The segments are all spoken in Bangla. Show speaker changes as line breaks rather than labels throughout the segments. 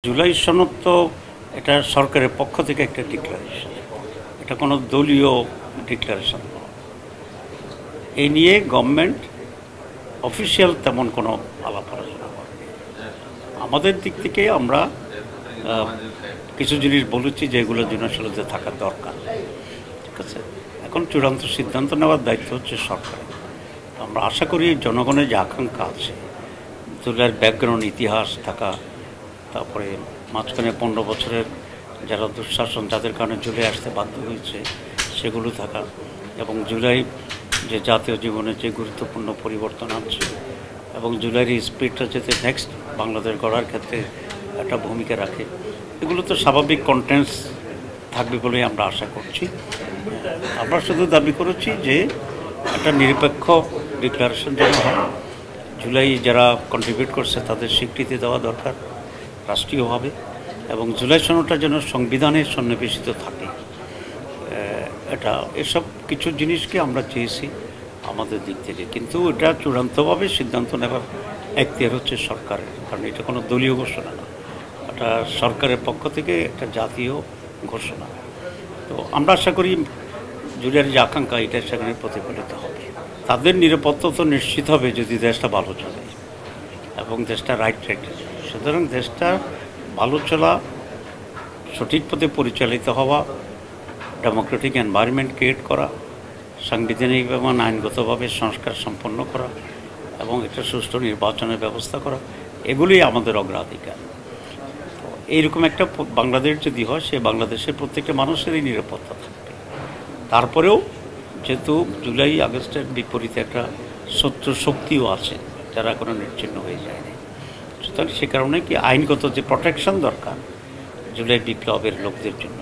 জুলাই সনদ তো এটা সরকারের পক্ষ থেকে একটা ডিক্লারেশন, এটা কোনো দলীয় ডিক্লারেশন নয়। এই নিয়ে গভর্নমেন্ট অফিসিয়াল তেমন কোনো আলাপ আলোচনা করেনি। আমাদের দিক থেকে আমরা কিছু জিনিস বলেছি যেগুলোর জন্য আসলে থাকার দরকার, ঠিক আছে। এখন চূড়ান্ত সিদ্ধান্ত নেওয়ার দায়িত্ব হচ্ছে সরকারের। আমরা আশা করি জনগণের যে আকাঙ্ক্ষা আছে, জুলাইয়ের ব্যাকগ্রাউন্ড ইতিহাস থাকা, তারপরে মাঝখানে 15 বছরের যারা দুঃশাসন, যাদের কারণে জুলাই আসতে বাধ্য হয়েছে, সেগুলো থাকা, এবং জুলাই যে জাতীয় জীবনে যে গুরুত্বপূর্ণ পরিবর্তন আনছে এবং জুলাইয়ের স্পিরিটটা যাতে নেক্সট বাংলাদেশ গড়ার ক্ষেত্রে একটা ভূমিকা রাখে, এগুলো তো স্বাভাবিক কন্টেন্টস থাকবে বলেই আমরা আশা করছি। আমরা শুধু দাবি করেছি যে একটা নিরপেক্ষ ডিক্লারেশন যেন হয়। জুলাই যারা কন্ট্রিবিউট করছে তাদের স্বীকৃতি দেওয়া দরকার রাষ্ট্রীয়ভাবে, এবং জুলাই সনদটা যেন সংবিধানের সন্নিবেশিত থাকে। এটা এসব কিছু জিনিসকে আমরা চেয়েছি আমাদের দিক থেকে, কিন্তু এটা চূড়ান্তভাবে সিদ্ধান্ত নেওয়ার এখতিয়ার হচ্ছে সরকারের, কারণ এটা কোনো দলীয় ঘোষণা না, এটা সরকারের পক্ষ থেকে একটা জাতীয় ঘোষণা। তো আমরা আশা করি জুলাইয়ের যে আকাঙ্ক্ষা এটা সেখানে প্রতিফলিত হবে। তাদের নিরাপত্তা তো নিশ্চিত হবে যদি দেশটা ভালো চলে এবং দেশটা রাইট ট্র্যাকে যায়। সুতরাং দেশটা ভালো চলা, সঠিক পথে পরিচালিত হওয়া, ডেমোক্রেটিক এনভায়রনমেন্ট ক্রিয়েট করা, সাংবিধানিক এবং আইনগতভাবে সংস্কার সম্পন্ন করা এবং একটা সুষ্ঠু নির্বাচনের ব্যবস্থা করা, এগুলোই আমাদের অগ্রাধিকার। তো এইরকম একটা বাংলাদেশ যদি হয়, সে বাংলাদেশের প্রত্যেকটা মানুষেরই নিরাপত্তা থাকবে। তারপরেও যেহেতু জুলাই আগস্টের বিপরীতে একটা শত্রু শক্তিও আছে যারা এখনও নিশ্চিহ্ন হয়ে যায়নি, সুতরাং সে কারণে কি আইনগত যে প্রোটেকশন দরকার জুলাই বিপ্লবের লোকদের জন্য,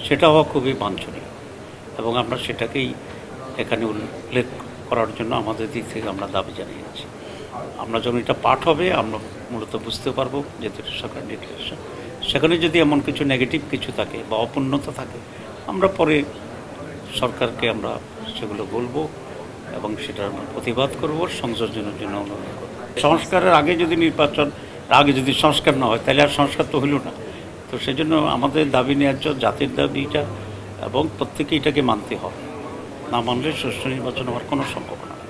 সেটা হওয়া খুবই বাঞ্ছনীয়, এবং আমরা সেটাকেই এখানে উল্লেখ করার জন্য আমাদের দিক থেকে আমরা দাবি জানিয়েছি। আমরা যখন এটা পাঠ হবে আমরা মূলত বুঝতে পারবো যে এটা সরকার ডিক্লারেশন, সেখানে যদি এমন কিছু নেগেটিভ কিছু থাকে বা অপূর্ণতা থাকে, আমরা পরে সরকারকে আমরা সেগুলো বলবো এবং সেটার আমরা প্রতিবাদ করব, সংযোজনের জন্য অনুরোধ করব। সংস্কারের আগে যদি নির্বাচন আগে যদি সংস্কার না হয়, তাহলে আর সংস্কার তো হইল না। তো সেই জন্য আমাদের দাবি ন্যায্য, জাতির দাবিটা, এবং প্রত্যেকে এটাকে মানতে হবে। না মানলে সুষ্ঠু নির্বাচন হওয়ার কোনো সম্ভাবনা নেই।